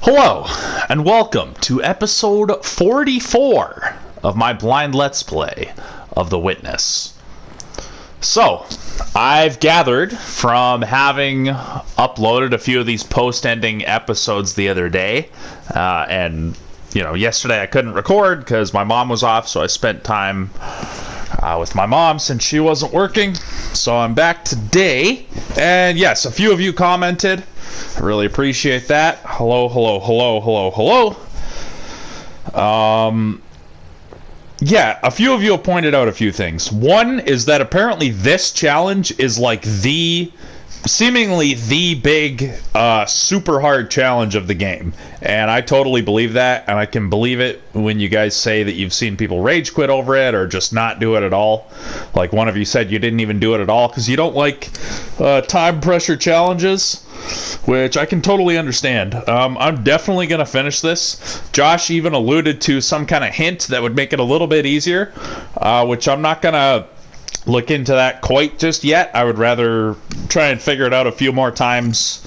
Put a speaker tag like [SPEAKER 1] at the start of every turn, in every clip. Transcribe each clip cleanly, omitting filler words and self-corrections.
[SPEAKER 1] Hello, and welcome to episode 44 of my blind Let's Play of The Witness. So, I've gathered from having uploaded a few of these post-ending episodes the other day, and, yesterday I couldn't record because my mom was off, so I spent time with my mom since she wasn't working. So I'm back today, and yes, a few of you commented. I really appreciate that. Hello. Yeah, a few of you have pointed out a few things. One is that apparently this challenge is like seemingly the big, super hard challenge of the game. And I totally believe that, and I can believe it when you guys say that you've seen people rage quit over it or just not do it at all. Like one of you said you didn't even do it at all because you don't like time pressure challenges, which I can totally understand. I'm definitely going to finish this. Josh even alluded to some kind of hint that would make it a little bit easier, which I'm not going to look into that quite just yet. I would rather try and figure it out a few more times.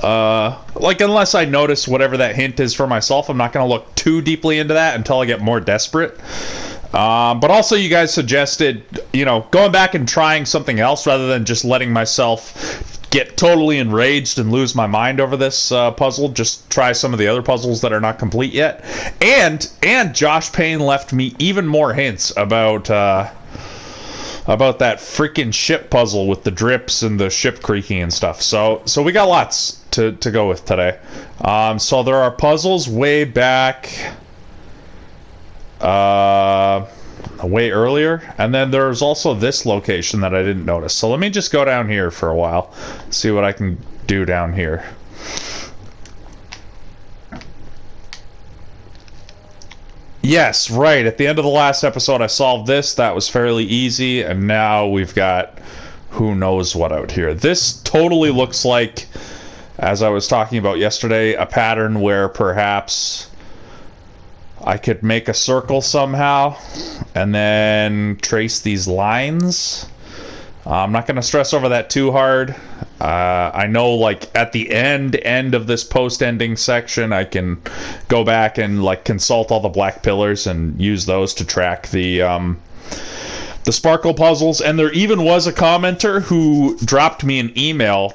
[SPEAKER 1] Unless I notice whatever that hint is for myself, I'm not going to look too deeply into that until I get more desperate. But also you guys suggested, going back and trying something else rather than just letting myself get totally enraged and lose my mind over this puzzle. Just try some of the other puzzles that are not complete yet. And Josh Payne left me even more hints about that freaking ship puzzle with the drips and the ship creaking and stuff. So we got lots to go with today. So there are puzzles way back, way earlier, and then there's also this location that I didn't notice. So let me just go down here for a while, see what I can do down here. Yes, right. At the end of the last episode, I solved this. That was fairly easy, and now we've got who knows what out here. This totally looks like, as I was talking about yesterday, a pattern where perhaps I could make a circle somehow and then trace these lines. I'm not going to stress over that too hard. I know, at the end of this post-ending section, I can go back and, consult all the black pillars and use those to track the sparkle puzzles. And there even was a commenter who dropped me an email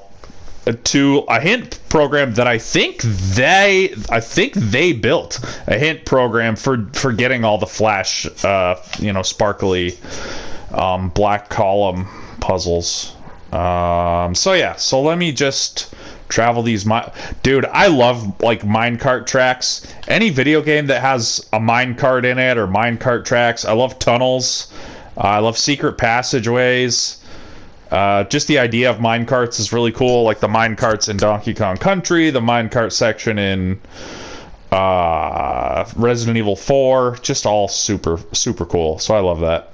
[SPEAKER 1] to a hint program that I think they built a hint program for getting all the flash, sparkly black column puzzles. So let me just travel these. Dude, I love minecart tracks. Any video game that has a minecart in it or minecart tracks. I love tunnels. I love secret passageways. Just the idea of minecarts is really cool. Like the minecarts in Donkey Kong Country, the minecart section in Resident Evil 4. Just all super, super cool. So I love that.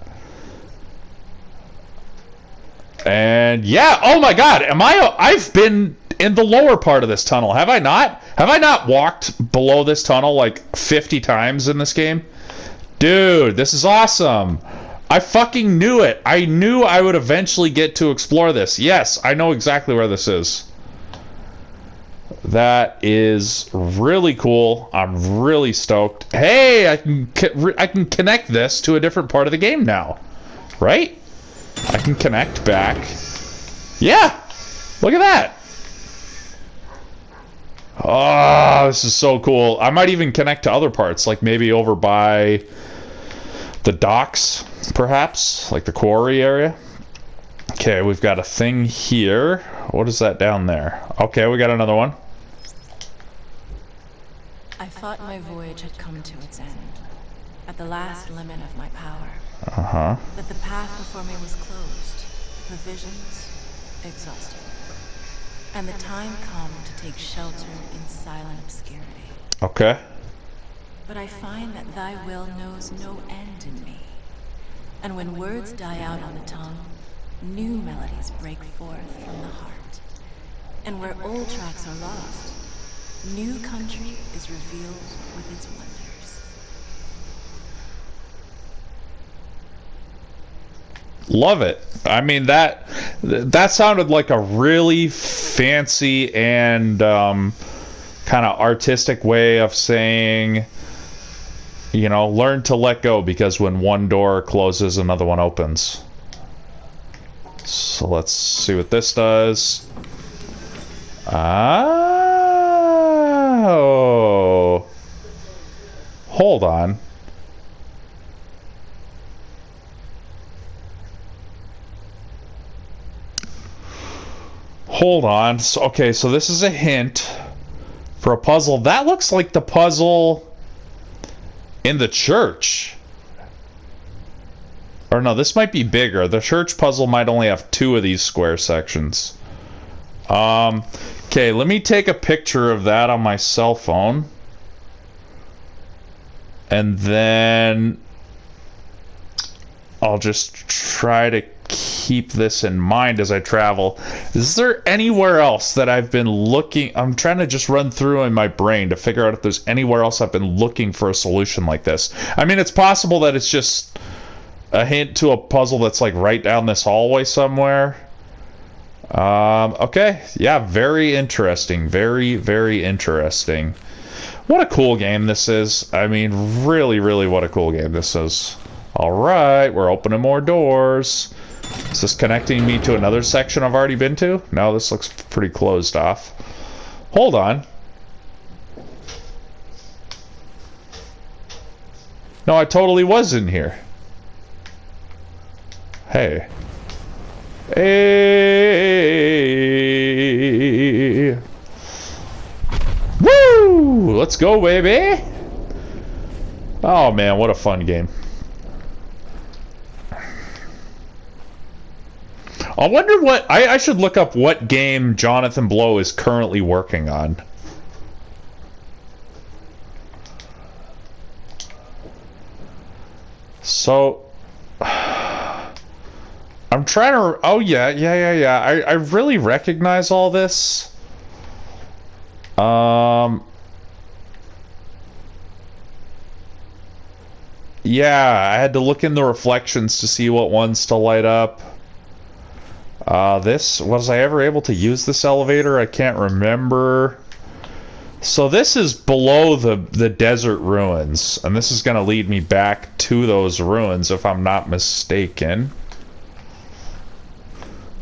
[SPEAKER 1] And yeah, oh my god, I've been in the lower part of this tunnel, have I not? Have I not walked below this tunnel 50 times in this game? Dude, this is awesome. I fucking knew it. I knew I would eventually get to explore this. Yes, I know exactly where this is. That is really cool. I'm really stoked. Hey, I can connect this to a different part of the game now. Right? I can connect back. Yeah! Look at that! Oh, this is so cool. I might even connect to other parts, maybe over by the docks, perhaps? The quarry area. Okay, we've got a thing here. What is that down there? Okay, we got another one.
[SPEAKER 2] I thought my voyage had come to its end, at the last limit of my power. But the path before me was closed, provisions exhausted, and the time come to take shelter in silent obscurity.
[SPEAKER 1] Okay.
[SPEAKER 2] But I find that thy will knows no end in me, and when words die out on the tongue, new melodies break forth from the heart. And where old tracks are lost, new country is revealed with its wonders.
[SPEAKER 1] Love it. I mean, that sounded like a really fancy and kind of artistic way of saying, you know, learn to let go, because when one door closes, another one opens. So let's see what this does. Oh. Hold on. Hold on. So, okay, so this is a hint for a puzzle. That looks like the puzzle in the church. Or no, this might be bigger. The church puzzle might only have 2 of these square sections. Okay, let me take a picture of that on my cell phone. And then I'll just try to keep this in mind as I travel. Is there anywhere else that I've been looking? I'm trying to just run through in my brain to figure out if there's anywhere else I've been looking for a solution like this. I mean, it's possible that it's just a hint to a puzzle that's like right down this hallway somewhere. Okay, yeah, very interesting. Very, very interesting. What a cool game this is. I mean, really, really what a cool game this is. Alright, we're opening more doors. Is this connecting me to another section I've already been to? No, this looks pretty closed off. Hold on. No, I totally was in here. Hey. Hey. Woo! Let's go, baby! Oh, man, what a fun game. I wonder what... I should look up what game Jonathan Blow is currently working on. So... I'm trying to... Oh, yeah. I really recognize all this. Yeah, I had to look in the reflections to see what ones to light up. Was I ever able to use this elevator? I can't remember. So this is below the desert ruins, and this is going to lead me back to those ruins if I'm not mistaken.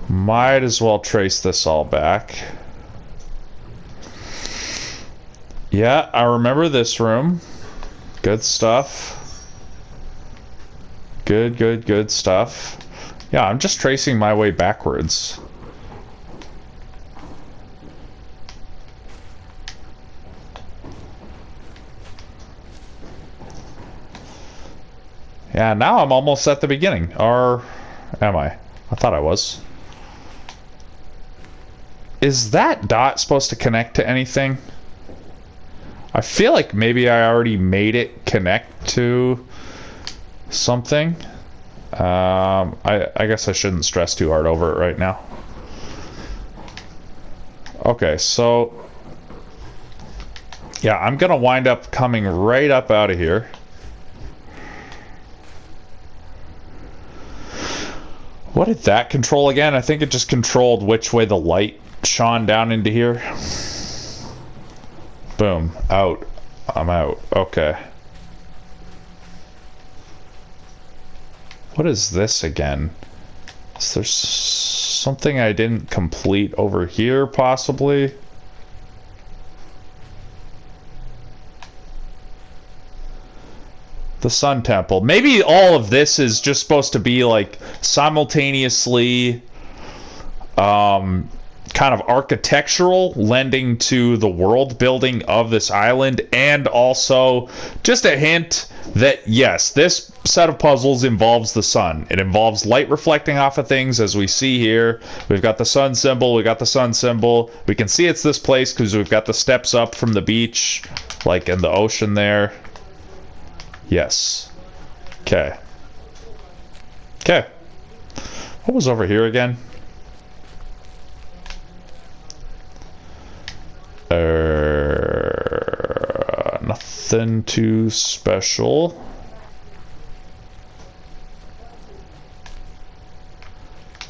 [SPEAKER 1] Might as well trace this all back. Yeah, I remember this room. Good stuff. Good stuff. Yeah, I'm just tracing my way backwards. Yeah, now I'm almost at the beginning. Or am I? I thought I was. Is that dot supposed to connect to anything? I feel like maybe I already made it connect to something. I guess I shouldn't stress too hard over it right now. Okay, so yeah, I'm gonna wind up coming right up out of here. What did that control again? I think it just controlled which way the light shone down into here. Boom. Out. I'm out. Okay. What is this again? Is there something I didn't complete over here, possibly? The Sun Temple. Maybe all of this is just supposed to be like simultaneously kind of architectural, lending to the world building of this island, and also just a hint that yes, this set of puzzles involves the sun. It involves light reflecting off of things, as we see here. We've got the sun symbol, we got the sun symbol. We can see it's this place because we've got the steps up from the beach, like in the ocean there. Yes. Okay. Okay. What was over here again? Nothing too special.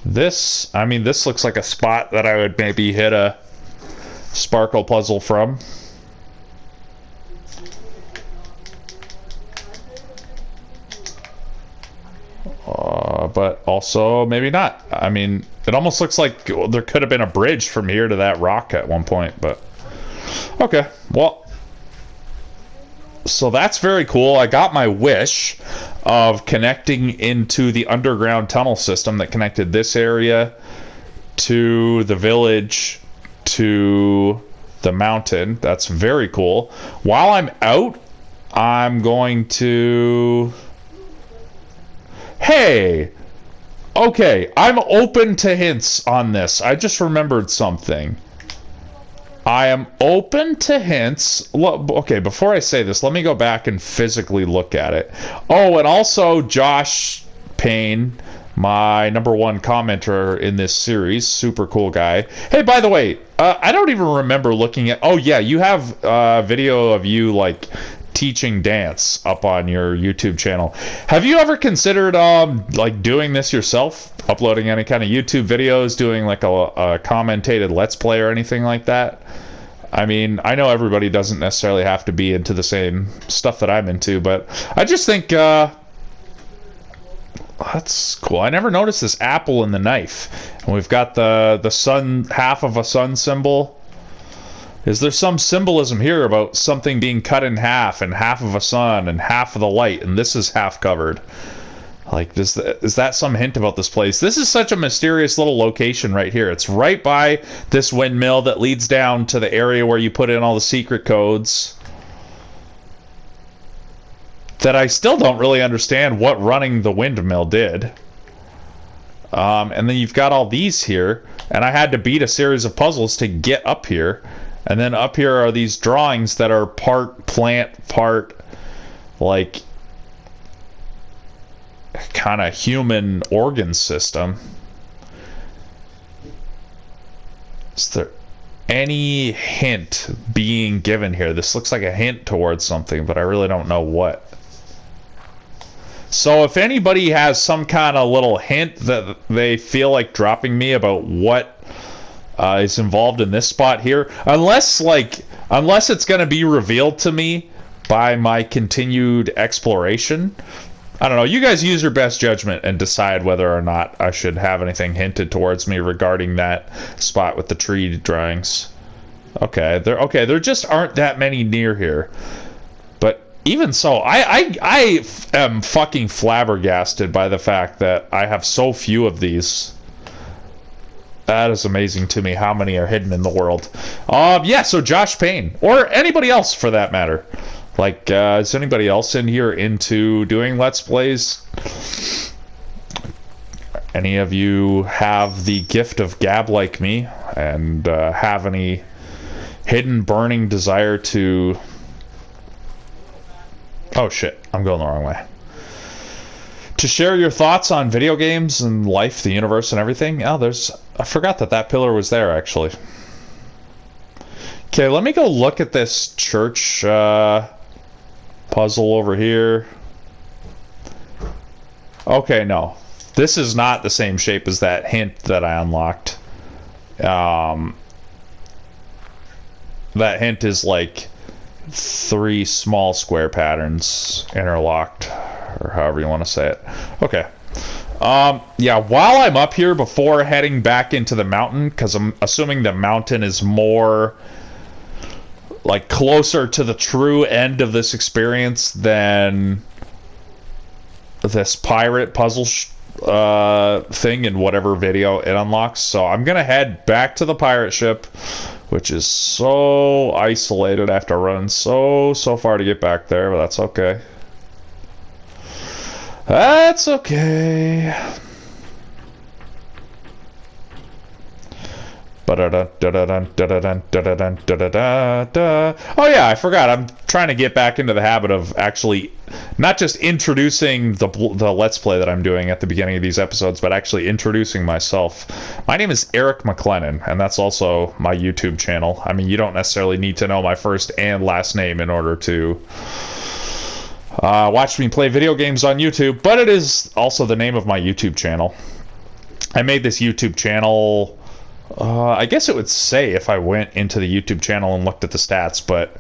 [SPEAKER 1] This, I mean, this looks like a spot that I would maybe hit a sparkle puzzle from. but also maybe not. I mean, it almost looks like there could have been a bridge from here to that rock at one point, but okay, well, so that's very cool. I got my wish of connecting into the underground tunnel system that connected this area to the village to the mountain. That's very cool. While I'm out, I'm going to... Hey! Okay, I'm open to hints on this. I just remembered something. I am open to hints. Okay, before I say this, let me go back and physically look at it. Oh, and also Josh Payne, my #1 commenter in this series, super cool guy. Hey, by the way, I don't even remember looking at... Oh, yeah, you have a video of you, like, teaching dance up on your YouTube channel. Have you ever considered, like, doing this yourself? Uploading any kind of YouTube videos, doing, like, a commentated Let's Play or anything like that? I mean, I know everybody doesn't necessarily have to be into the same stuff that I'm into, but I just think, that's cool. I never noticed this apple in the knife. And we've got the sun, half of a sun symbol. Is there some symbolism here about something being cut in half and half of a sun and half of the light, and this is half covered? Like, is that some hint about this place? This is such a mysterious little location right here. It's right by this windmill that leads down to the area where you put in all the secret codes. That I still don't really understand what running the windmill did. And then you've got all these here, and I had to beat a series of puzzles to get up here. And then up here are these drawings that are part plant, part like kind of human organ system. Is there any hint being given here? This looks like a hint towards something, but I really don't know what. So if anybody has some kind of little hint that they feel like dropping me about what is involved in this spot here, unless it's going to be revealed to me by my continued exploration, I don't know. You guys use your best judgment and decide whether or not I should have anything hinted towards me regarding that spot with the tree drawings. Okay, there just aren't that many near here. But even so, I am fucking flabbergasted by the fact that I have so few of these. That is amazing to me, how many are hidden in the world. Yeah, so Josh Payne, or anybody else for that matter. Like, is anybody else in here into doing Let's Plays? Any of you have the gift of gab like me, and have any hidden burning desire to... Oh shit, I'm going the wrong way. To share your thoughts on video games and life, the universe, and everything? Oh, I forgot that pillar was there, actually. Okay, let me go look at this church puzzle over here. Okay, no. This is not the same shape as that hint that I unlocked. That hint is like 3 small square patterns interlocked, or however you want to say it. Okay. Yeah, while I'm up here before heading back into the mountain, because I'm assuming the mountain is more like closer to the true end of this experience than this pirate puzzle thing in whatever video it unlocks. So I'm gonna head back to the pirate ship, which is so isolated. I have to run so far to get back there, but that's okay. That's okay. Oh yeah, I forgot. I'm trying to get back into the habit of actually not just introducing the Let's Play that I'm doing at the beginning of these episodes, but actually introducing myself. My name is Eric McLennan, and that's also my YouTube channel. I mean, you don't necessarily need to know my first and last name in order to watch me play video games on YouTube, but it is also the name of my YouTube channel. I made this YouTube channel... I guess it would say if I went into the YouTube channel and looked at the stats, but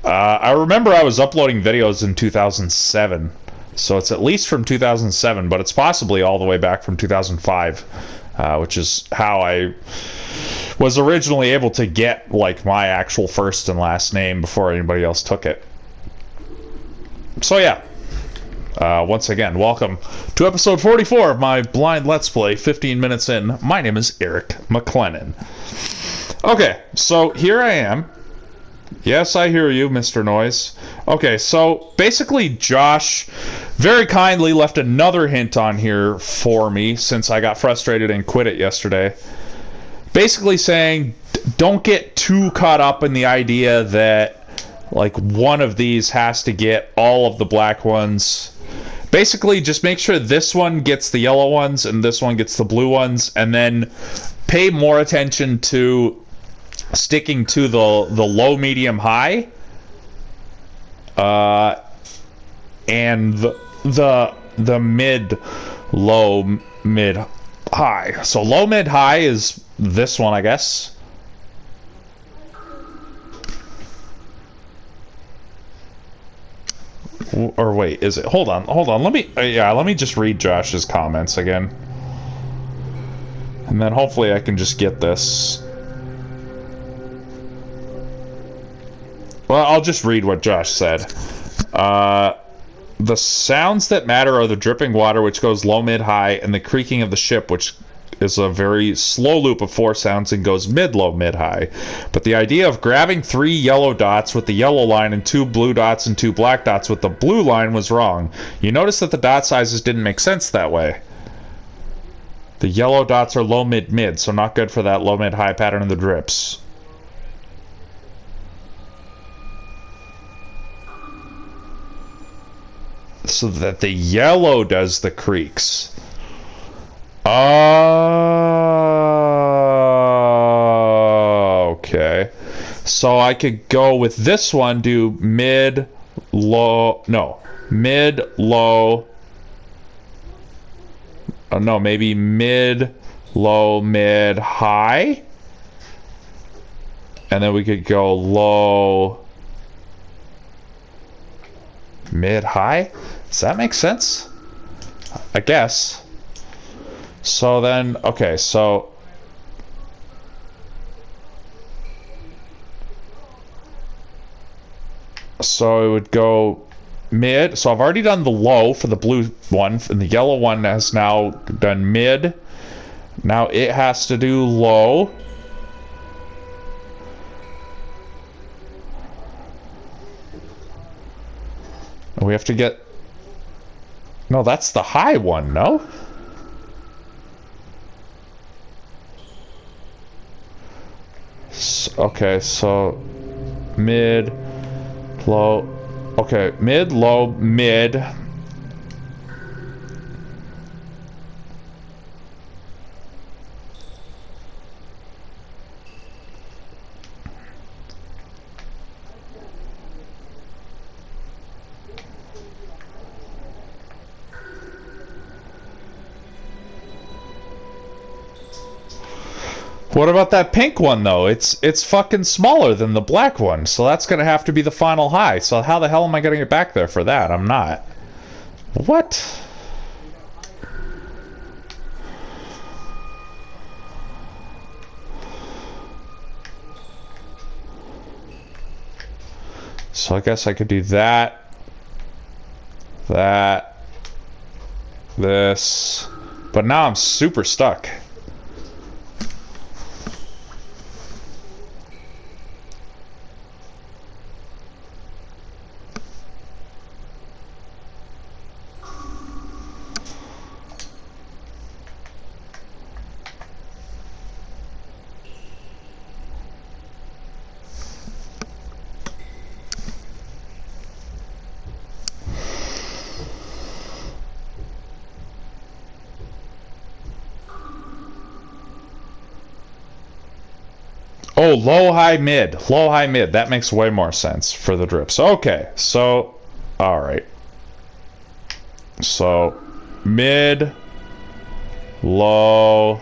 [SPEAKER 1] I remember I was uploading videos in 2007 So it's at least from 2007, but it's possibly all the way back from 2005, which is how I was originally able to get like my actual first and last name before anybody else took it. So yeah, once again, welcome to episode 44 of my blind Let's Play, 15 minutes in. My name is Eric McLennan. Okay, so here I am. Yes, I hear you, Mr. Noise. Okay, so basically Josh very kindly left another hint on here for me since I got frustrated and quit it yesterday. Basically saying, don't get too caught up in the idea that like one of these has to get all of the black ones. Basically, just make sure this one gets the yellow ones and this one gets the blue ones, and then pay more attention to sticking to the low, medium, high, and the mid, low, mid, high. So low, mid, high is this one, I guess. Or wait, is it? Hold on. Let me just read Josh's comments again, and then hopefully I can just get this. Well, I'll just read what Josh said. The sounds that matter are the dripping water, which goes low, mid, high, and the creaking of the ship, which is a very slow loop of 4 sounds and goes mid, low, mid, high. But the idea of grabbing 3 yellow dots with the yellow line and 2 blue dots and 2 black dots with the blue line was wrong. You notice that the dot sizes didn't make sense that way. The yellow dots are low, mid, mid, so not good for that low, mid, high pattern of the drips. So that the yellow does the creaks. Oh, okay. So I could go with this one, do mid, low, no, mid, low, no, maybe mid, low, mid, high. And then we could go low, mid, high. Does that make sense? I guess. So then, okay, so it would go mid. So I've already done the low for the blue one, and the yellow one has now done mid. Now it has to do low. And we have to get... No, that's the high one, no? Okay, so mid, low. Okay, mid, low, mid. What about that pink one, though? It's fucking smaller than the black one, so that's gonna have to be the final high. So how the hell am I gonna get back there for that? I'm not. What? So I guess I could do that, this, but now I'm super stuck. Oh, low, high, mid. Low, high, mid. That makes way more sense for the drips. Okay, so, alright. So, mid, low,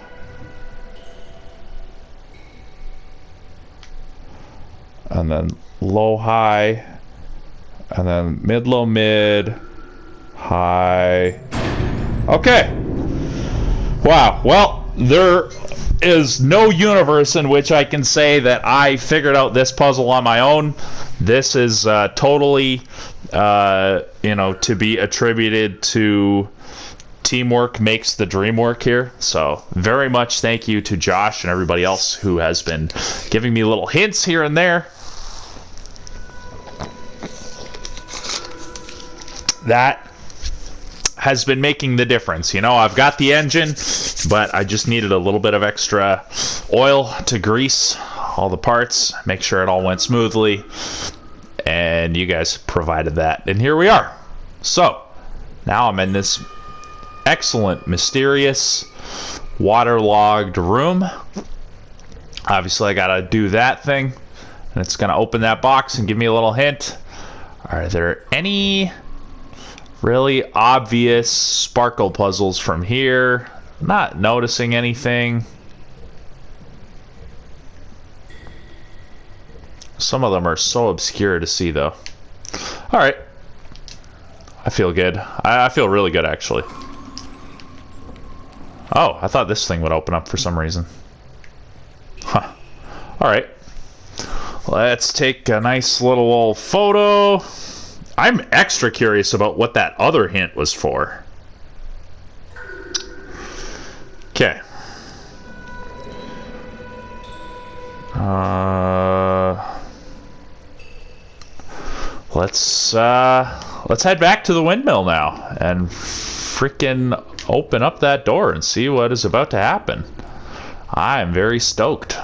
[SPEAKER 1] and then low, high, and then mid, low, mid, Hi. Okay. Wow. Well, there is no universe in which I can say that I figured out this puzzle on my own. This is totally, to be attributed to teamwork makes the dream work here. So very much thank you to Josh and everybody else who has been giving me little hints here and there. That has been making the difference. I've got the engine, but I just needed a little bit of extra oil to grease all the parts, make sure it all went smoothly, and you guys provided that. And here we are. So, now I'm in this excellent, mysterious, waterlogged room. Obviously, I gotta do that thing, and it's gonna open that box and give me a little hint. Are there any really obvious sparkle puzzles from here? Not noticing anything. Some of them are so obscure to see, though. Alright. I feel good. I feel really good, actually. Oh, I thought this thing would open up for some reason. Huh. Alright. Let's take a nice little old photo. I'm extra curious about what that other hint was for. Okay. Let's head back to the windmill now and freaking open up that door and see what is about to happen. I am very stoked.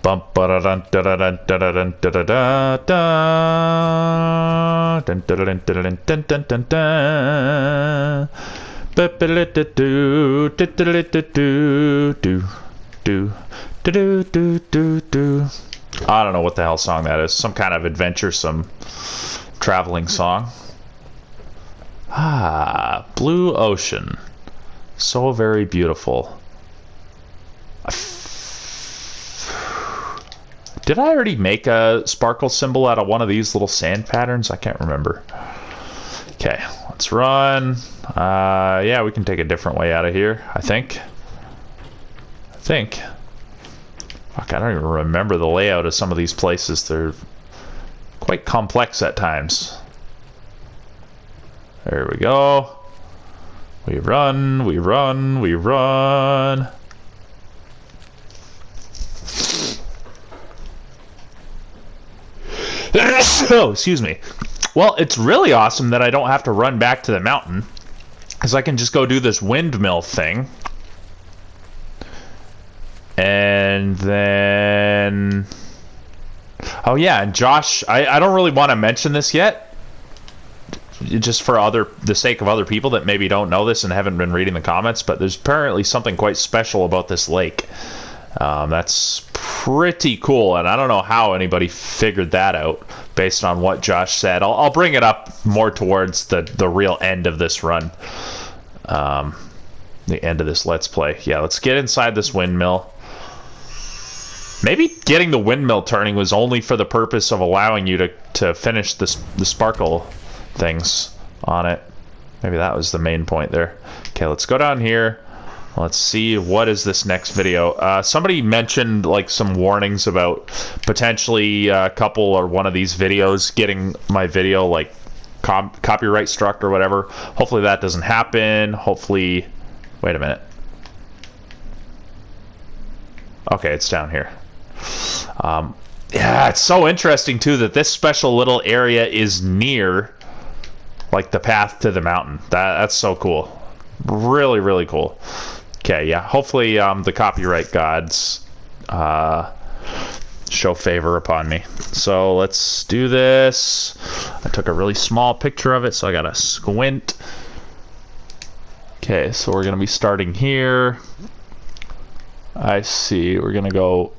[SPEAKER 1] Bump ba da dun da da dun da da dun da da da dun dun dun dun dun dun dun dun. Do do do do do. I don't know what the hell song that is. Some kind of adventuresome traveling song. Ah, blue ocean. So very beautiful. Did I already make a sparkle symbol out of one of these little sand patterns? I can't remember. Okay, let's run. Yeah, we can take a different way out of here, I think. Fuck, I don't even remember the layout of some of these places. They're quite complex at times. There we go. We run, we run, we run. Oh, excuse me. Well, it's really awesome that I don't have to run back to the mountain, because I can just go do this windmill thing. And then... Oh yeah, and Josh, I don't really want to mention this yet, just for the sake of other people that maybe don't know this and haven't been reading the comments, but there's apparently something quite special about this lake. That's pretty cool, and I don't know how anybody figured that out based on what Josh said. I'll bring it up more towards the real end of this run. The end of this Let's Play. Yeah, let's get inside this windmill. Maybe getting the windmill turning was only for the purpose of allowing you to finish the sparkle things on it. Maybe that was the main point there. Okay, let's go down here. Let's see, what is this next video? Somebody mentioned like some warnings about potentially a couple or one of these videos getting my video like copyright struck or whatever. Hopefully that doesn't happen. Hopefully... Wait a minute. Okay, it's down here. Yeah, it's so interesting too that this special little area is near like the path to the mountain. That's so cool. Really, really cool. Okay, yeah, hopefully the copyright gods show favor upon me. So let's do this. I took a really small picture of it, so I gotta squint. Okay, so we're gonna be starting here. I see, we're gonna go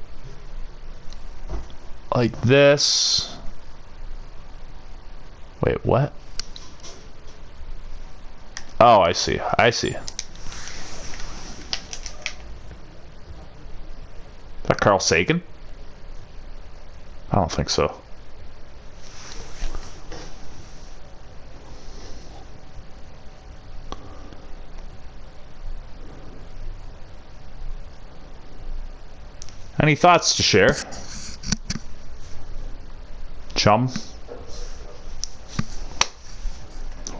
[SPEAKER 1] like this. Wait, what? Oh, I see. I see. Is that Carl Sagan? I don't think so. Any thoughts to share? Chum?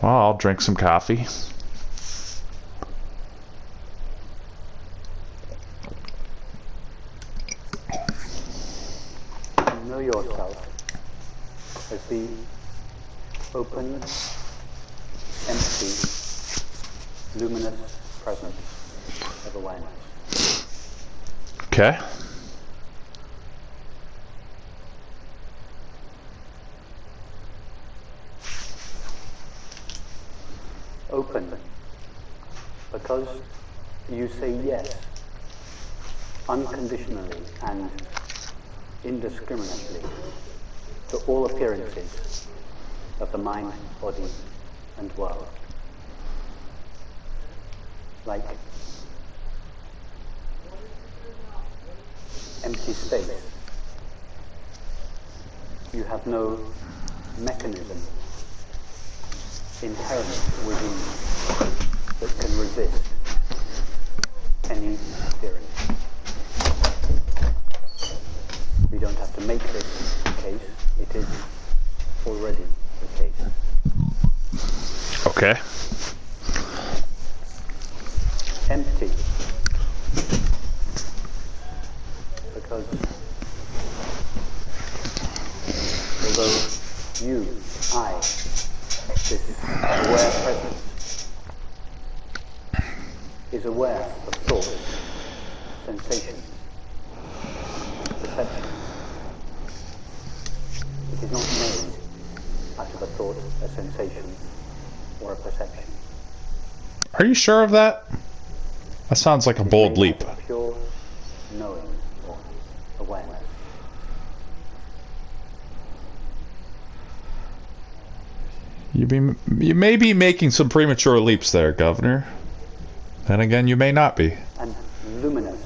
[SPEAKER 1] Well, I'll drink some coffee.
[SPEAKER 3] Know yourself as the open, empty, luminous presence of awareness.
[SPEAKER 1] Okay.
[SPEAKER 3] Open because you say yes unconditionally and indiscriminately to all appearances of the mind, body, and world. Like empty space. You have no mechanism inherent within you that can resist any appearance. We don't have to make this the case, it is already the case.
[SPEAKER 1] Okay.
[SPEAKER 3] Empty. Because although you, I, this aware presence is aware of thoughts, sensations, perceptions. It is not made out of a thought, a sensation, or a perception.
[SPEAKER 1] Are you sure of that? That sounds like a bold leap.
[SPEAKER 3] Pure knowing or awareness.
[SPEAKER 1] You may be making some premature leaps there, Governor. Then again, you may not be.
[SPEAKER 3] And luminous.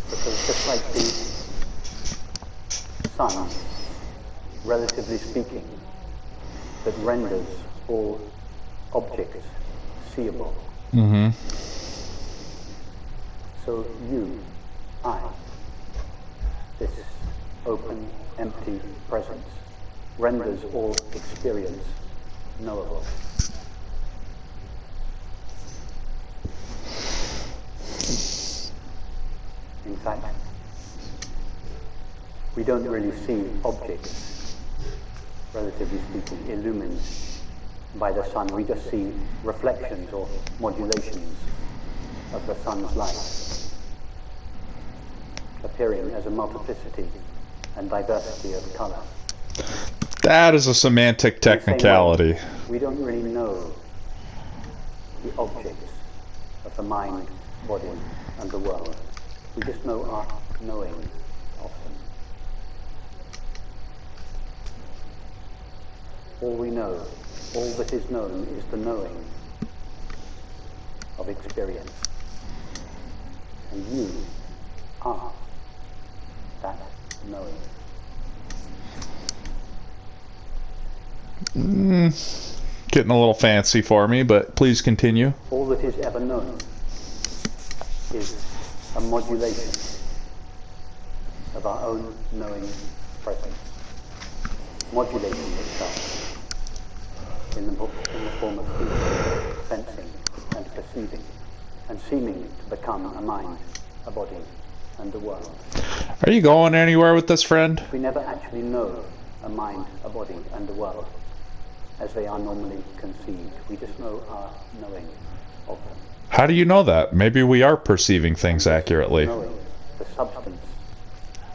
[SPEAKER 3] Because just like the sun, relatively speaking, that renders all objects seeable.
[SPEAKER 1] Mm-hmm.
[SPEAKER 3] So you, I, this open, empty presence, renders all experience knowable. In fact, we don't really see objects, relatively speaking, illumined by the sun. We just see reflections or modulations of the sun's light, appearing as a multiplicity and diversity of color.
[SPEAKER 1] That is a semantic technicality.
[SPEAKER 3] We don't really know the objects of the mind, body, and the world. We just know our knowing of them. All we know, all that is known, is the knowing of experience. And you are that knowing.
[SPEAKER 1] Getting a little fancy for me, but please continue.
[SPEAKER 3] All that is ever known is a modulation of our own knowing presence, modulating itself in the form of feeling, sensing, and perceiving, and seeming to become a mind, a body, and a world.
[SPEAKER 1] Are you going anywhere with this, friend?
[SPEAKER 3] We never actually know a mind, a body, and a world as they are normally conceived. We just know our knowing of them.
[SPEAKER 1] How do you know that? Maybe we are perceiving things accurately.
[SPEAKER 3] Knowing the substance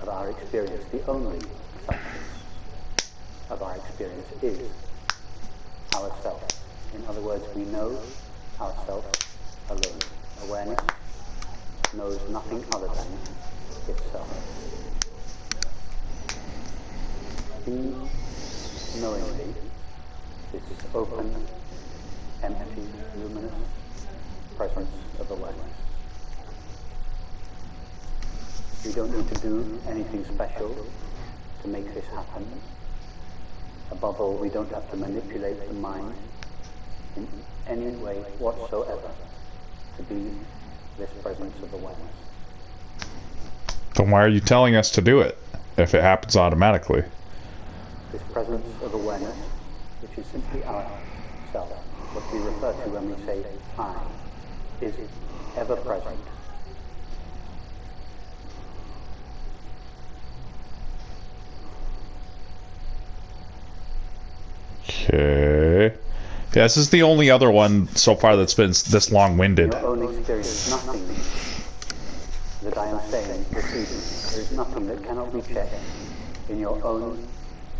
[SPEAKER 3] of our experience, the only substance of our experience is ourself. In other words, we know ourself alone. Awareness knows nothing other than itself. Be knowingly this open, empty, luminous presence of awareness. We don't need to do anything special to make this happen. Above all, we don't have to manipulate the mind in any way whatsoever to be this presence of awareness.
[SPEAKER 1] Then why are you telling us to do it if it happens automatically?
[SPEAKER 3] This presence of awareness, which is simply our self, what we refer to when we say I, is ever present.
[SPEAKER 1] Okay. Yeah, this is the only other one so far that's been this long-winded.
[SPEAKER 3] Your own experience, nothing that I am saying this evening. There is nothing that cannot be checked in your own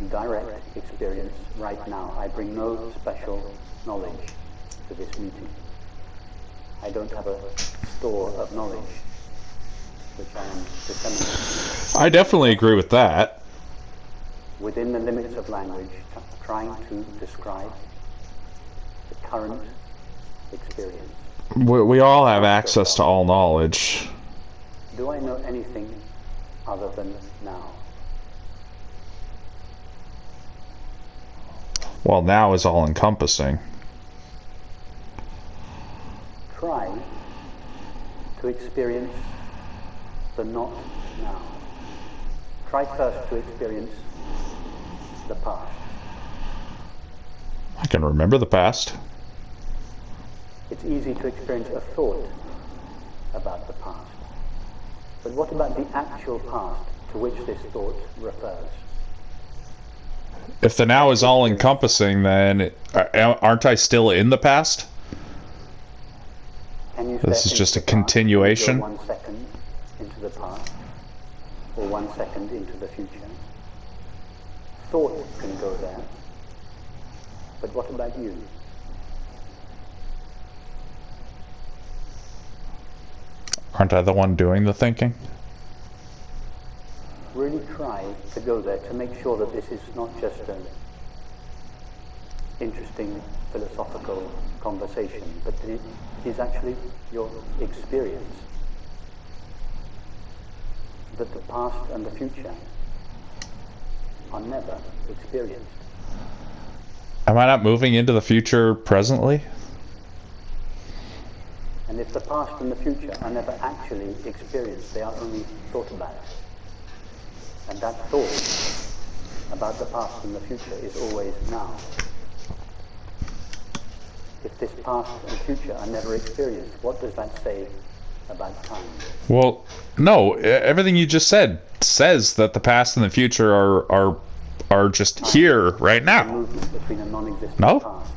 [SPEAKER 3] direct experience right now. I bring no special knowledge to this meeting. I don't have a store of knowledge which I am disseminating.
[SPEAKER 1] I definitely agree with that.
[SPEAKER 3] Within the limits of language, trying to describe the current experience.
[SPEAKER 1] We all have access to all knowledge.
[SPEAKER 3] Do I know anything other than now?
[SPEAKER 1] Well, now is all-encompassing.
[SPEAKER 3] Try to experience the not now. Try first to experience the past.
[SPEAKER 1] I can remember the past.
[SPEAKER 3] It's easy to experience a thought about the past. But what about the actual past to which this thought refers?
[SPEAKER 1] If the now is all-encompassing, then aren't I still in the past?
[SPEAKER 3] Can you
[SPEAKER 1] This
[SPEAKER 3] step
[SPEAKER 1] is just
[SPEAKER 3] into
[SPEAKER 1] a
[SPEAKER 3] the past,
[SPEAKER 1] continuation?
[SPEAKER 3] go 1 second into the past, or 1 second into the future? Thought can go there. But what about you?
[SPEAKER 1] Aren't I the one doing the thinking?
[SPEAKER 3] Really try to go there to make sure that this is not just an interesting philosophical conversation, but that it is actually your experience. That the past and the future are never experienced.
[SPEAKER 1] Am I not moving into the future presently?
[SPEAKER 3] And if the past and the future are never actually experienced, they are only thought about. And that thought about the past and the future is always now. If this past and future are never experienced, what does that say about time?
[SPEAKER 1] Well, no. Everything you just said says that the past and the future are just here right
[SPEAKER 3] A
[SPEAKER 1] now.
[SPEAKER 3] movement between a non-existent
[SPEAKER 1] No?
[SPEAKER 3] past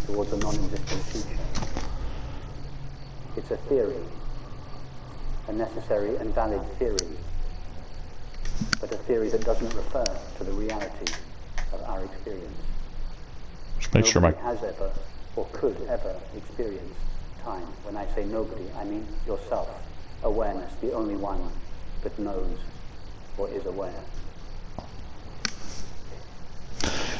[SPEAKER 3] towards a non-existent future. It's a theory, a necessary and valid theory, but a theory that doesn't refer to the reality of our experience.
[SPEAKER 1] Just make sure my...
[SPEAKER 3] Nobody has ever or could ever experience time. When I say nobody, I mean yourself, awareness, the only one that knows or is aware.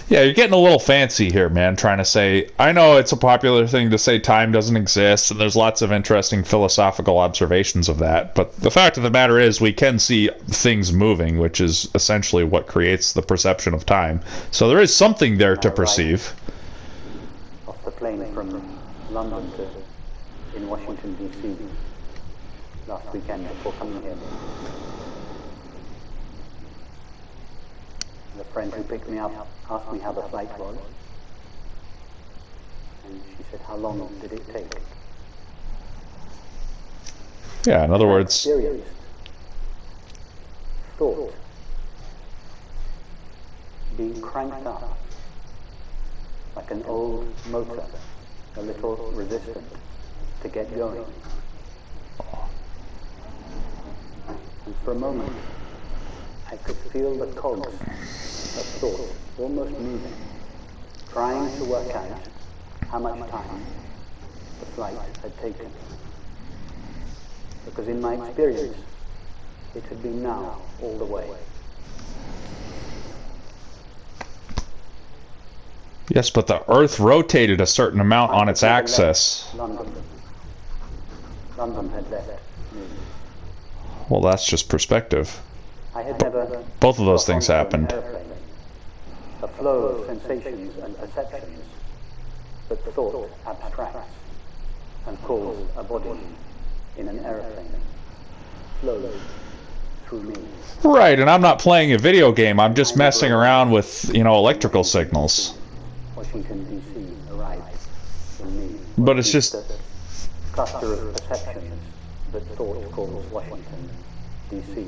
[SPEAKER 1] Yeah, you're getting a little fancy here, man, trying to say... I know it's a popular thing to say time doesn't exist, and there's lots of interesting philosophical observations of that, but the fact of the matter is we can see things moving, which is essentially what creates the perception of time. So there is something there to perceive.
[SPEAKER 3] Off the plane from London to in Washington, D.C. last weekend before coming here. The friend who picked me up asked me how the flight was. And she said, how long did it take?
[SPEAKER 1] Yeah, in other
[SPEAKER 3] I
[SPEAKER 1] words...
[SPEAKER 3] experienced thought being cranked up like an old motor, a little resistant to get going. And for a moment, I could feel the cogs of thought almost moving, trying to work out how much time the flight had taken. Because in my experience, it had been now all the way.
[SPEAKER 1] Yes, but the Earth rotated a certain amount on its axis.
[SPEAKER 3] London had left me.
[SPEAKER 1] Well, that's just perspective.
[SPEAKER 3] I had never...
[SPEAKER 1] Both of those things
[SPEAKER 3] got onto
[SPEAKER 1] happened.
[SPEAKER 3] an airplane. A flow of sensations and perceptions that thought abstracts and calls a body in an aeroplane flows through me.
[SPEAKER 1] Right, and I'm not playing a video game. I'm just messing around with, electrical signals.
[SPEAKER 3] Washington, D.C. arrives in me.
[SPEAKER 1] But it's just...
[SPEAKER 3] The cluster of perceptions that thought calls Washington, D.C.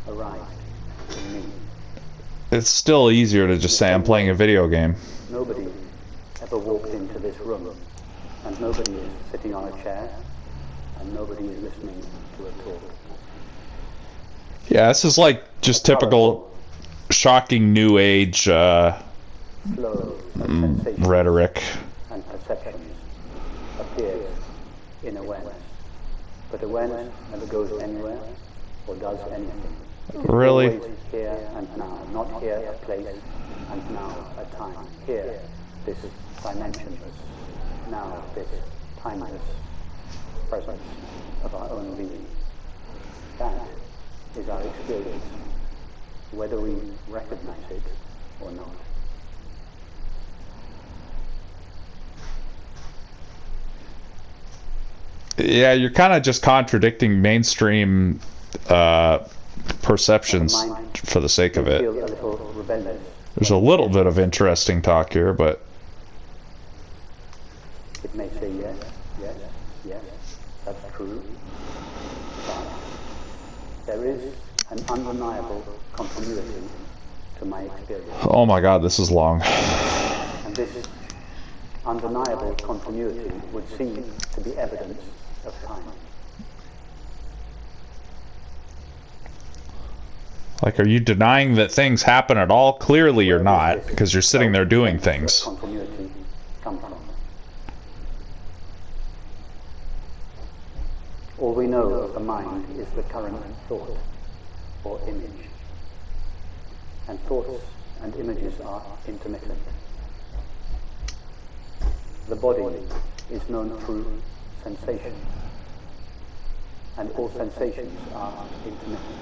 [SPEAKER 3] arrived in me.
[SPEAKER 1] It's still easier to just say I'm playing a video game.
[SPEAKER 3] Nobody ever walked into this room, and nobody is sitting on a chair, and nobody is listening to a talk.
[SPEAKER 1] Yeah, this is like just typical shocking new age
[SPEAKER 3] Flow of sensations
[SPEAKER 1] rhetoric.
[SPEAKER 3] and perceptions appears in awareness. But awareness never goes anywhere or does anything. It is
[SPEAKER 1] Really?
[SPEAKER 3] always here and now, not here a place and now a time. Here, this dimensionless, now this timeless presence of our own being. That is our experience, whether we recognize it or not.
[SPEAKER 1] Yeah, you're kind of just contradicting mainstream perceptions for the sake of it.
[SPEAKER 3] Feel a little rebellious.
[SPEAKER 1] There's a little bit of interesting talk here, but
[SPEAKER 3] It may say yes, yes, yes, that's true. But there is an undeniable continuity to my experience.
[SPEAKER 1] oh my god, this is long.
[SPEAKER 3] And this undeniable continuity would seem to be evidence of time.
[SPEAKER 1] Like, are you denying that things happen at all? Clearly you're not, because you're sitting there doing things.
[SPEAKER 3] Continuity come from. All we know of the mind is the current thought or image. And thoughts and images are intermittent. The body is known through sensation, and all sensations are intermittent.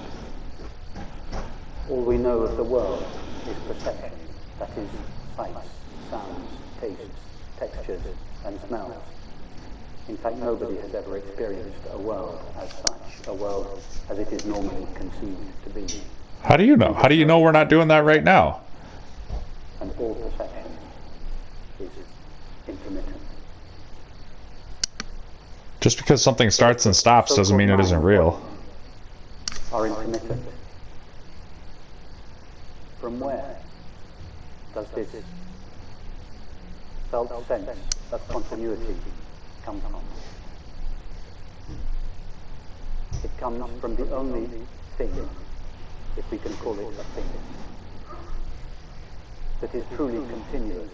[SPEAKER 3] All we know of the world is perception, that is, sights, sounds, tastes, textures, and smells. In fact, nobody has ever experienced a world as such, a world as it is normally conceived to be.
[SPEAKER 1] How do you know? How do you know we're not doing that right now?
[SPEAKER 3] And all perception is intermittent.
[SPEAKER 1] Just because something starts and stops doesn't mean it isn't real.
[SPEAKER 3] Are intermittent. From where does this felt sense of continuity come from? It comes from the only thing, if we can call it a thing, that is truly continuous,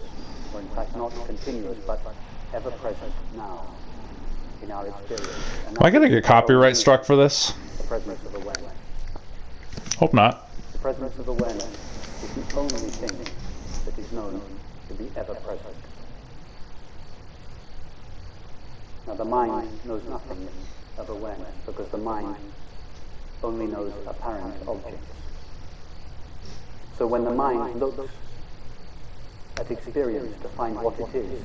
[SPEAKER 3] or in fact not continuous, but ever present now in our experience. And
[SPEAKER 1] Am I going to get copyright struck for this?
[SPEAKER 3] the presence of awareness.
[SPEAKER 1] Hope not.
[SPEAKER 3] The presence of awareness is the only thing that is known to be ever present. Now the mind knows nothing of awareness because the mind only knows apparent objects. So when the mind looks at experience to find what it is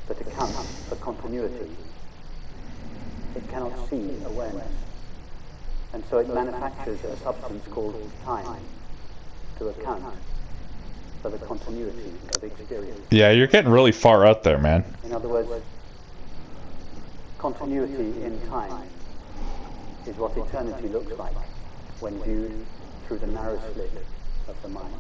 [SPEAKER 3] that accounts for continuity, it cannot see awareness. And so it manufactures a substance called time to account for the continuity of experience.
[SPEAKER 1] Yeah, you're getting really far out there, man.
[SPEAKER 3] In other words, continuity in time is what eternity looks like when viewed through the narrow slit of the mind.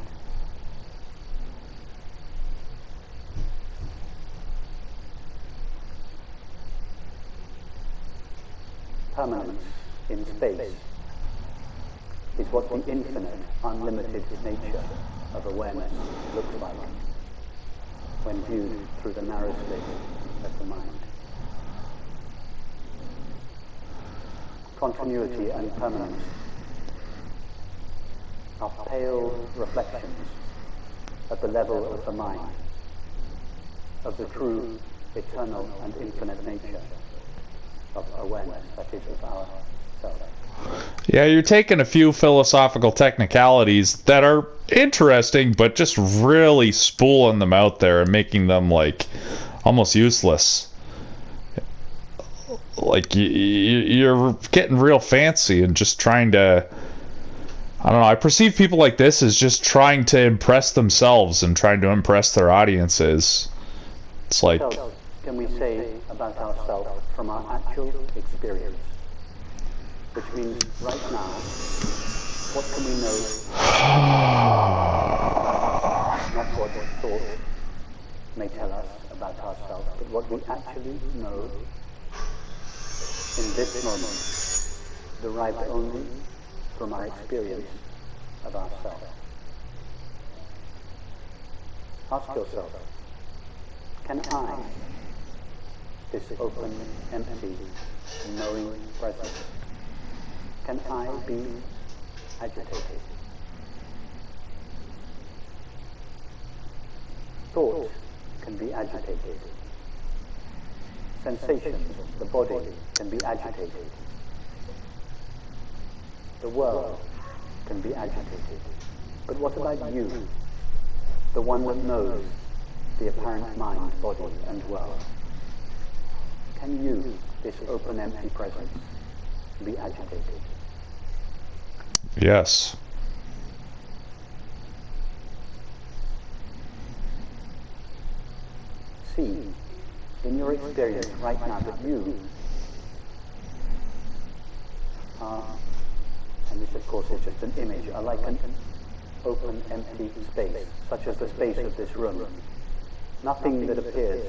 [SPEAKER 3] Permanence in space is what the infinite, unlimited nature of awareness looks like when viewed through the narrow slit of the mind. Continuity and permanence are pale reflections at the level of the mind of the true, eternal and infinite nature of awareness, that is, of our self.
[SPEAKER 1] Yeah, you're taking a few philosophical technicalities that are interesting, but just really spooling them out there and making them, like, almost useless. like you're getting real fancy and just trying to, I don't know, I perceive people like this as just trying to impress themselves and trying to impress their audiences. It's like,
[SPEAKER 3] What can we say about ourselves from our actual experience? Which means right now, what can we know? Not what thought may tell us about ourselves, but what we actually know in this moment, derived only from our experience of ourselves. Ask yourself, can I, this open, empty, knowing presence, can I be agitated? Thought can be agitated. Sensations, the body, can be agitated. The world can be agitated. But what about you, the one that knows the apparent mind, body, and world? Can you, this open, empty presence, be agitated?
[SPEAKER 1] yes.
[SPEAKER 3] See, in your experience right now, that you are, and this of course is just an image, are like an open, empty space, such as the space of this room. Nothing that appears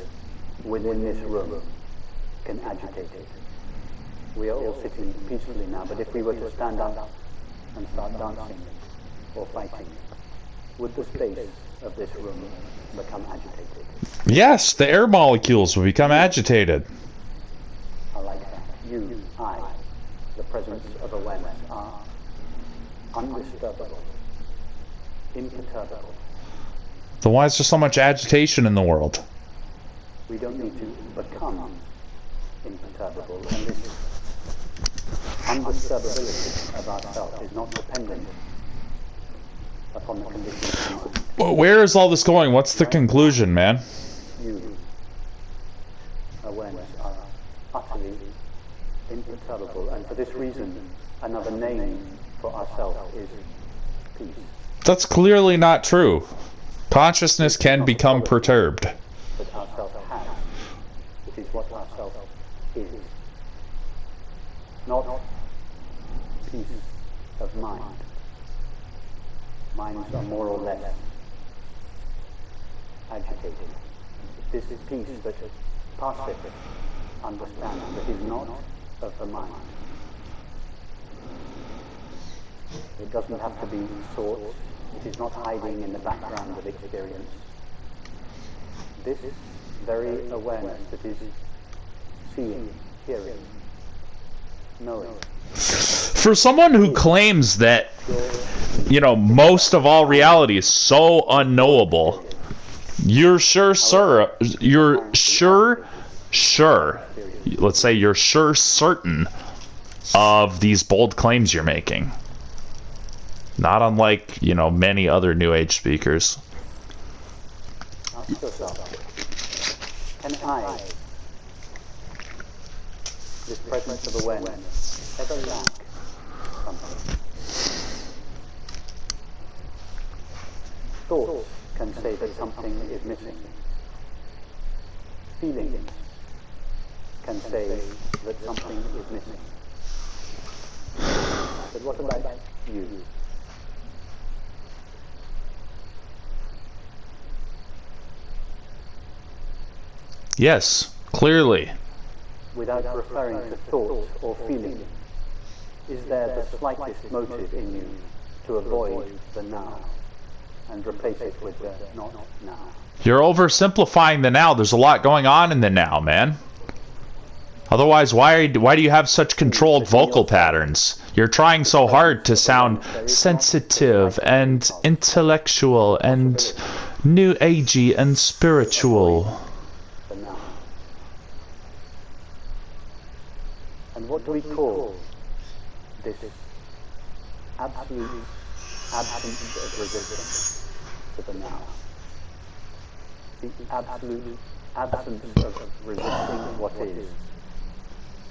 [SPEAKER 3] within this room can agitate it. We are all sitting peacefully now, but if we were to stand up and start dancing or fighting, would the space of this room become agitated?
[SPEAKER 1] Yes, the air molecules will become agitated.
[SPEAKER 3] I like that. You, I, the presence of awareness are undisturbable, imperturbable.
[SPEAKER 1] Then why is there so much agitation in the world?
[SPEAKER 3] We don't need to become imperturbable, and this undisturbability of ourselves is not dependent upon the conditions of mind.
[SPEAKER 1] Well, where is all this going? What's the conclusion, man?
[SPEAKER 3] You, awareness, are utterly imperturbable, and for this reason, another name for ourselves is peace.
[SPEAKER 1] That's clearly not true. Consciousness can become perturbed.
[SPEAKER 3] That ourself has. It is what ourself is. Not peace of mind. Minds are more or less agitated. This is peace that passive understands, that is not of the mind. It doesn't have to be sought. It is not hiding in the background of experience. This very awareness that is seeing, hearing, knowing.
[SPEAKER 1] For someone who claims that, you know, most of all reality is so unknowable, you're sure, let's say you're sure certain of these bold claims you're making. Not unlike, you know, many other New Age speakers.
[SPEAKER 3] Ask yourself, can I, this presence of awareness, ever lack something? Thoughts can say that something is missing. Feelings can say that something is missing. But what about you?
[SPEAKER 1] Yes, clearly.
[SPEAKER 3] Without referring to thought or feeling, is there the slightest motive in you to avoid the now and replace it with the not now?
[SPEAKER 1] You're oversimplifying the now. There's a lot going on in the now, man. Otherwise, why do you have such controlled vocal patterns? You're trying so hard to sound sensitive and intellectual and new agey and spiritual.
[SPEAKER 3] The now. And what do we call this absolute absence of resistance to the now? The absolute absence of resisting what is.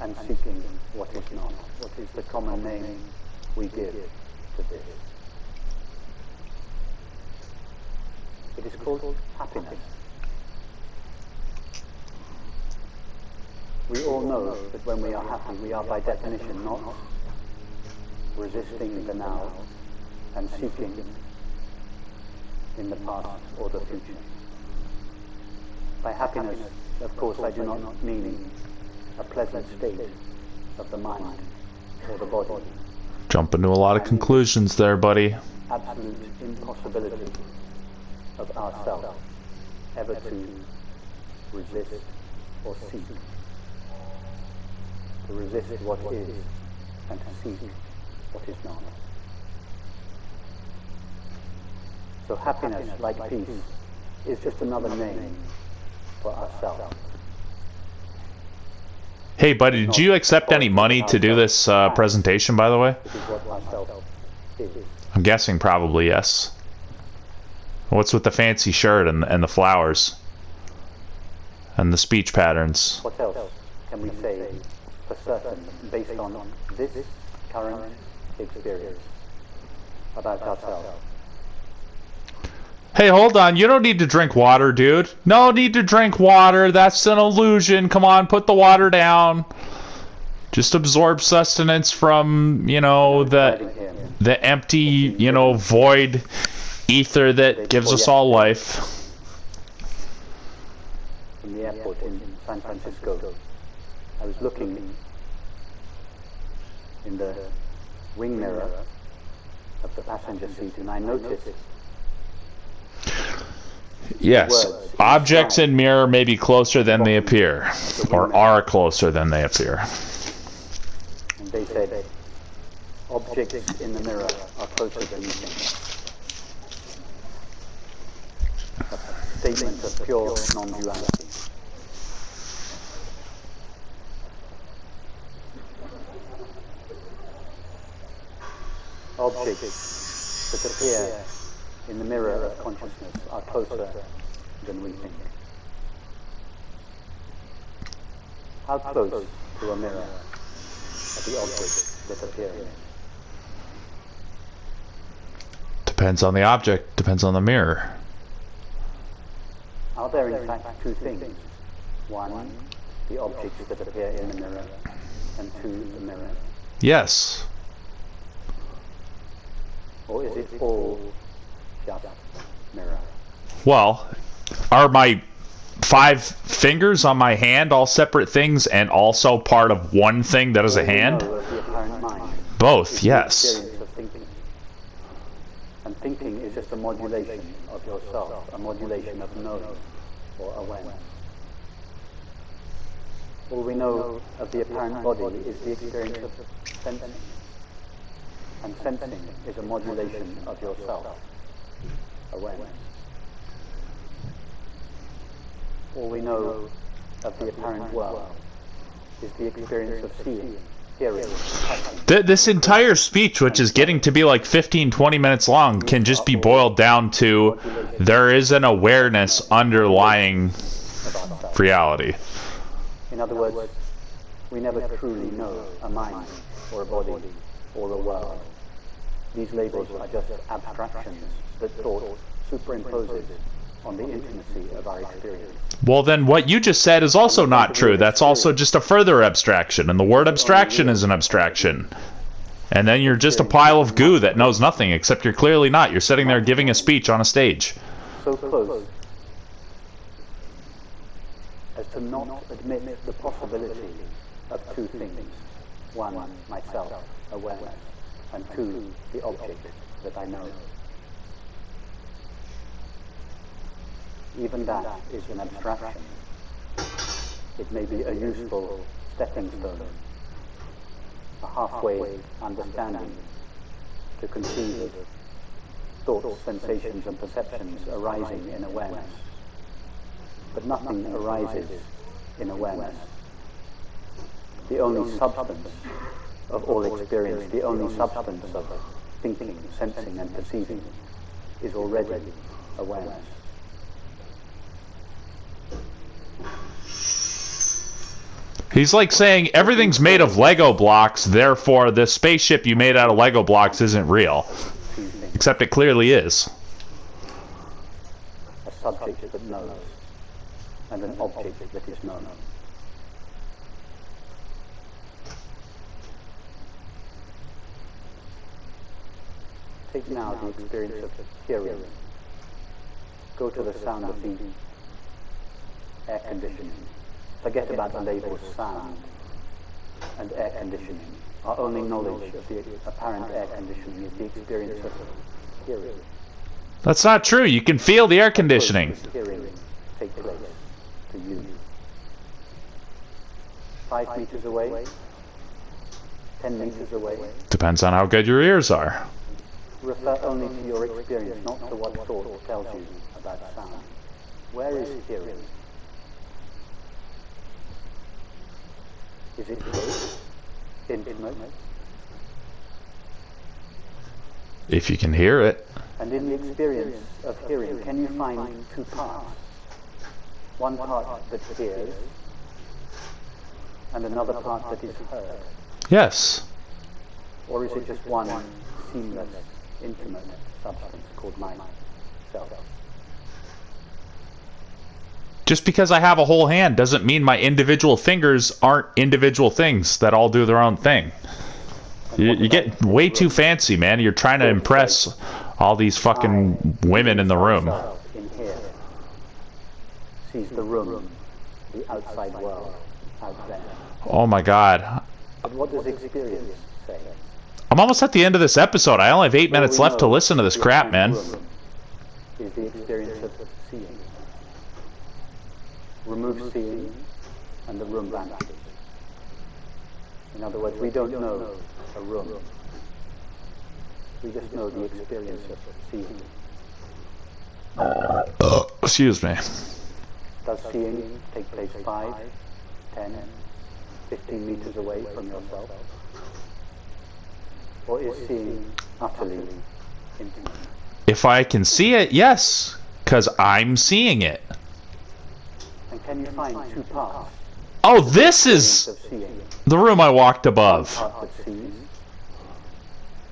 [SPEAKER 3] and seeking what is not. What is the common name we give to this? It is called happiness. We all know that when we are happy, we are by definition not resisting the now and seeking in the past or the future. By happiness, of course, I do not mean a pleasant state of the mind or the body.
[SPEAKER 1] Jumping to a lot of conclusions there, buddy.
[SPEAKER 3] Absolute impossibility of ourselves ever to resist or seek. To resist what is and to seek what is not. So happiness, like peace, is just another name for ourselves.
[SPEAKER 1] Hey, buddy, did you accept any money to do this presentation, by the way?
[SPEAKER 3] It is what ourself is.
[SPEAKER 1] I'm guessing probably yes. What's with the fancy shirt and the flowers? And the speech patterns?
[SPEAKER 3] What else can we say for certain based on this current experience about ourselves?
[SPEAKER 1] Hey, hold on. You don't need to drink water, dude. No need to drink water. That's an illusion. Come on, put the water down. Just absorb sustenance from, you know, the empty, you know, void ether that gives us all life.
[SPEAKER 3] In the airport in San Francisco, I was looking in the wing mirror of the passenger seat and I noticed
[SPEAKER 1] yes, objects in mirror may be closer than they appear, or are closer than they appear.
[SPEAKER 3] And they said, objects in the mirror are closer than you think. A statement of pure non-duality. Objects that appear in the mirror of consciousness are closer than we think. How close to a mirror are the objects that appear in it?
[SPEAKER 1] Depends on the object, depends on the mirror.
[SPEAKER 3] Are there in fact two things? One, the objects that appear in the mirror, and two, the mirror.
[SPEAKER 1] Yes.
[SPEAKER 3] Or is it all just mirror?
[SPEAKER 1] Well, are my 5 fingers on my hand all separate things and also part of one thing that is a hand?
[SPEAKER 3] Know of the apparent mind
[SPEAKER 1] Both,
[SPEAKER 3] is the
[SPEAKER 1] yes.
[SPEAKER 3] experience of thinking. And thinking is just a modulation of yourself, a modulation of knowing or awareness. All we know of the apparent body is the experience of sensing. And sensing is a modulation of yourself, awareness. All we know of the apparent world is the experience of seeing, hearing, touching.
[SPEAKER 1] This entire speech, which is getting to be like 15-20 minutes long, can just be boiled down to there is an awareness underlying reality.
[SPEAKER 3] In other words, we never truly know a mind or a body or a world. These labels are just abstractions that thought superimposes on the intimacy of our experience.
[SPEAKER 1] Well, then what you just said is also not true. That's also just a further abstraction, and the word abstraction is an abstraction. And then you're just a pile of goo that knows nothing, except you're clearly not. You're sitting there giving a speech on a stage.
[SPEAKER 3] So close as to not admit the possibility of two things. One, myself, awareness, and two, the object that I know. Even that is an abstraction. It may be a useful stepping stone, a halfway understanding to conceive of thoughts, sensations, and perceptions arising in awareness. But nothing arises in awareness. The only substance of all experience, the only substance of thinking, sensing, and perceiving is already awareness.
[SPEAKER 1] He's like saying everything's made of Lego blocks, therefore this spaceship you made out of Lego blocks isn't real. Except it clearly is.
[SPEAKER 3] A subject that knows, and an object that is known. Take now the experience of hearing. Go to the sound of the air conditioning. Forget about the labels sound and air conditioning. Our only knowledge of the apparent air conditioning is the experience of hearing.
[SPEAKER 1] That's not true. You can feel the air conditioning.
[SPEAKER 3] Hearing take place to you. 5 meters away? 10 meters away?
[SPEAKER 1] Depends on how good your ears are.
[SPEAKER 3] Refer only to your experience, not to what thought tells you about sound. Where is hearing? Is it close? Intimate?
[SPEAKER 1] If you can hear it.
[SPEAKER 3] And in the experience of hearing, can you find two parts? One part that hears, and another part that is heard?
[SPEAKER 1] Yes.
[SPEAKER 3] Or is it just one seamless, intimate substance called mind, self?
[SPEAKER 1] Just because I have a whole hand doesn't mean my individual fingers aren't individual things that all do their own thing. You get way too fancy, man. You're trying to impress all these fucking women in the room.
[SPEAKER 3] In here, sees the room, the outside world, out there.
[SPEAKER 1] Oh my god.
[SPEAKER 3] But what does experience say?
[SPEAKER 1] I'm almost at the end of this episode. I only have 8 minutes left to listen to this crap, man.
[SPEAKER 3] Is the experience of seeing. Remove seeing, and the room vanishes. In other words, we don't know a room. We just know the experience of seeing.
[SPEAKER 1] Excuse me.
[SPEAKER 3] Does seeing take place 5, 10, 15 meters away from yourself? Or is seeing utterly intimate?
[SPEAKER 1] If I can see it, yes. Because I'm seeing it.
[SPEAKER 3] And can you find two parts
[SPEAKER 1] Oh, this is
[SPEAKER 3] of seeing?
[SPEAKER 1] the room I walked above.
[SPEAKER 3] One part that sees,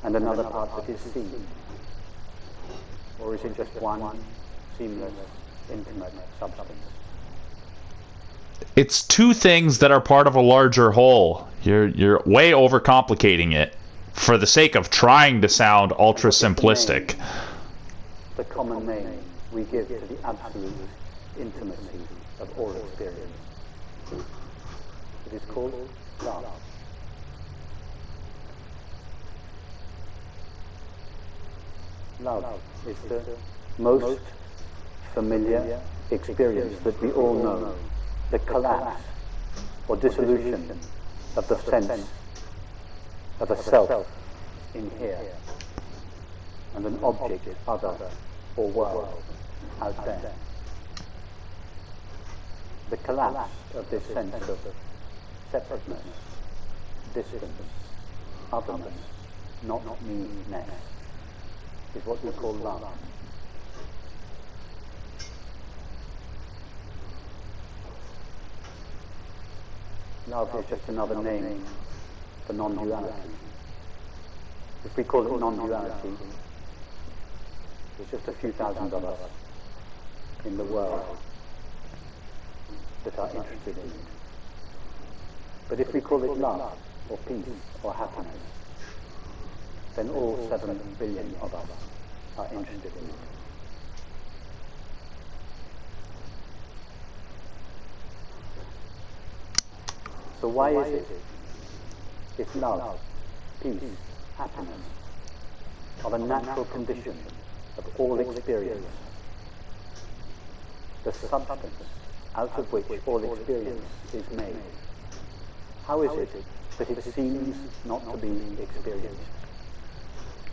[SPEAKER 3] and another part that is seen? Or is it just one seamless, intimate substance?
[SPEAKER 1] It's two things that are part of a larger whole. You're way overcomplicating it for the sake of trying to sound ultra simplistic.
[SPEAKER 3] The common name we give to the absolute intimacy of all experience. It is called love. Love is the most familiar experience that we all know. The collapse or dissolution of the sense of a self in here and an object, other, or world out there. The collapse of this sense of separateness, distance, otherness, not me-ness, is what we call love. Love is just another name for non-duality. If we call it non-duality, there's just a few thousand of us in the world that are interested in it. But if we call it love, or peace, or happiness, then all 7 billion of us are interested in it. So why is it, if love, peace, happiness are the natural condition of all experience, the substance out of which all experience is made, how is it that it seems not to be experienced?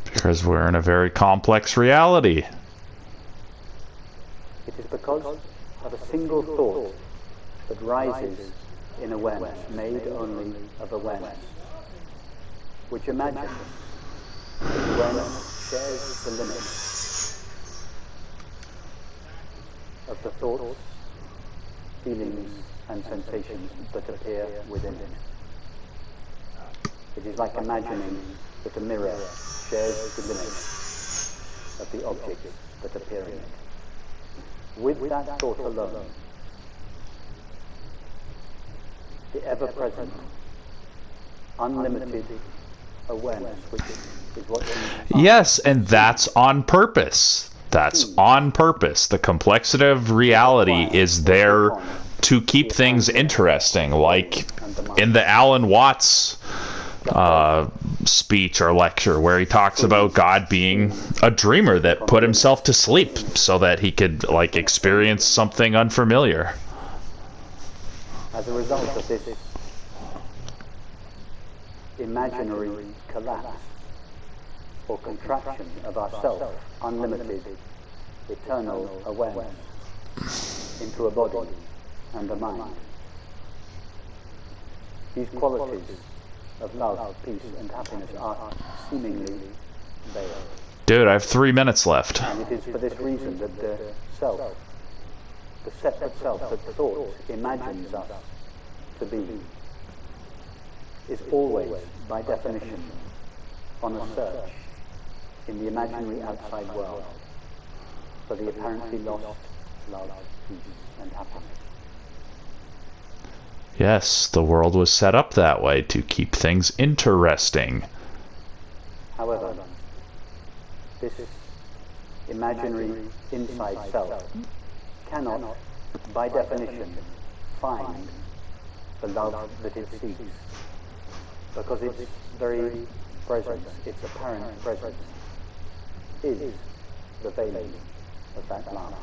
[SPEAKER 1] Because we're in a very complex reality.
[SPEAKER 3] It is because of a single thought that rises in awareness, made only of awareness, which imagines that awareness shares the limits of the thoughts, feelings, and sensations that appear within it. It is like imagining that a mirror shares the limits of the objects that appear in it. With that thought alone, the ever-present, unlimited awareness, which is what you
[SPEAKER 1] Yes, and that's on purpose. That's on purpose. The complexity of reality is there to keep things interesting, like in the Alan Watts speech or lecture where he talks about God being a dreamer that put himself to sleep so that he could like experience something unfamiliar.
[SPEAKER 3] as a result of this imaginary collapse or contraction of our self, unlimited, eternal awareness into a body and a mind. These qualities of love, peace and happiness are seemingly veiled.
[SPEAKER 1] Dude, I have 3 minutes left.
[SPEAKER 3] And it is for this reason that the self, the separate self that thought imagines us to be, is always, by definition, on a search in the imaginary outside world for the apparently lost love, peace and happiness.
[SPEAKER 1] Yes, the world was set up that way to keep things interesting.
[SPEAKER 3] However, this imaginary inside self cannot, by definition, find the love that it seeks, because its very presence, its apparent presence, is the veiling of that love.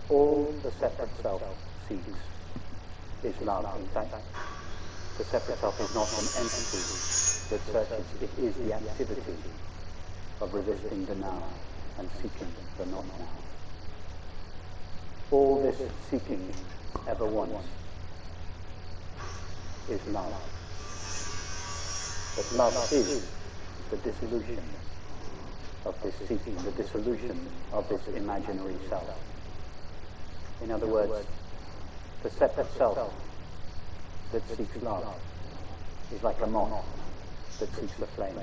[SPEAKER 3] All the separate self seeks is love. In fact, the separate self is not an entity that searches, it is the activity of resisting the now and seeking the not now. All this seeking ever wants is love. But love is the dissolution of this seeking, the dissolution of this imaginary self. In other words, the separate self that seeks love is like a moth that seeks the flame.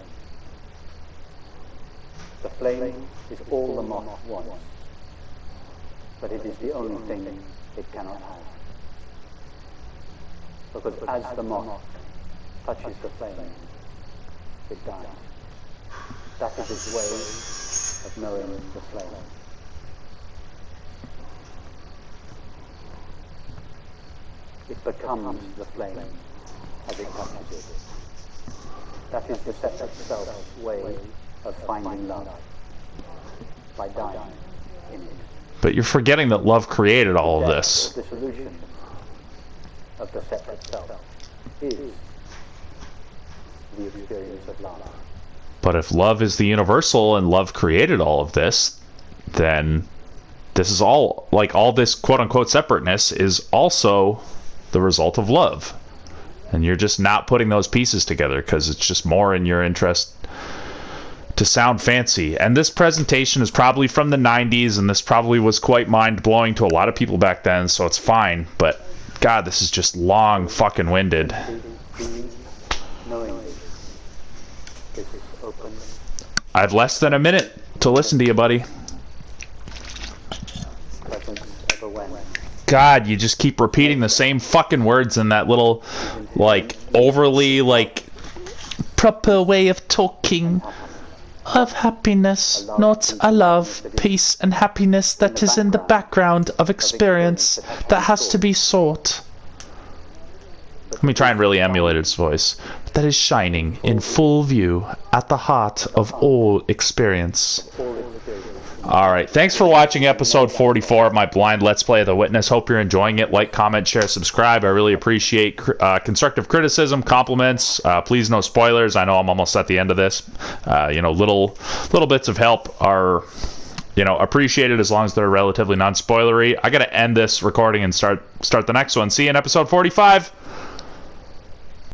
[SPEAKER 3] The flame is all the moth wants, but it is the only thing it cannot have. Because as the moth touches the flame, it dies. That is its way of knowing the flame. It becomes the flame as it touches it. That is the separate self's way of finding love, by dying in it.
[SPEAKER 1] But you're forgetting that love created all of this.
[SPEAKER 3] The dissolution of the separate self is the experience of love.
[SPEAKER 1] But if love is the universal and love created all of this, then this is all, like all this quote-unquote separateness is also the result of love. And you're just not putting those pieces together because it's just more in your interest to sound fancy. And this presentation is probably from the 90s, and this probably was quite mind-blowing to a lot of people back then, so it's fine. But God, this is just long fucking winded. I have less than a minute to listen to you, buddy. God, you just keep repeating the same fucking words in that little, like, overly, like, proper way of talking. Of happiness, not a love, peace and happiness that is in the background of experience that has to be sought. Let me try and really emulate its voice. That is shining in full view at the heart of all experience. Alright, thanks for watching episode 44 of my blind Let's Play of The Witness. Hope you're enjoying it. Like, comment, share, subscribe. I really appreciate constructive criticism, compliments. Please no spoilers. I know I'm almost at the end of this. Little bits of help are, appreciated as long as they're relatively non-spoilery. I gotta end this recording and start the next one. See you in episode 45.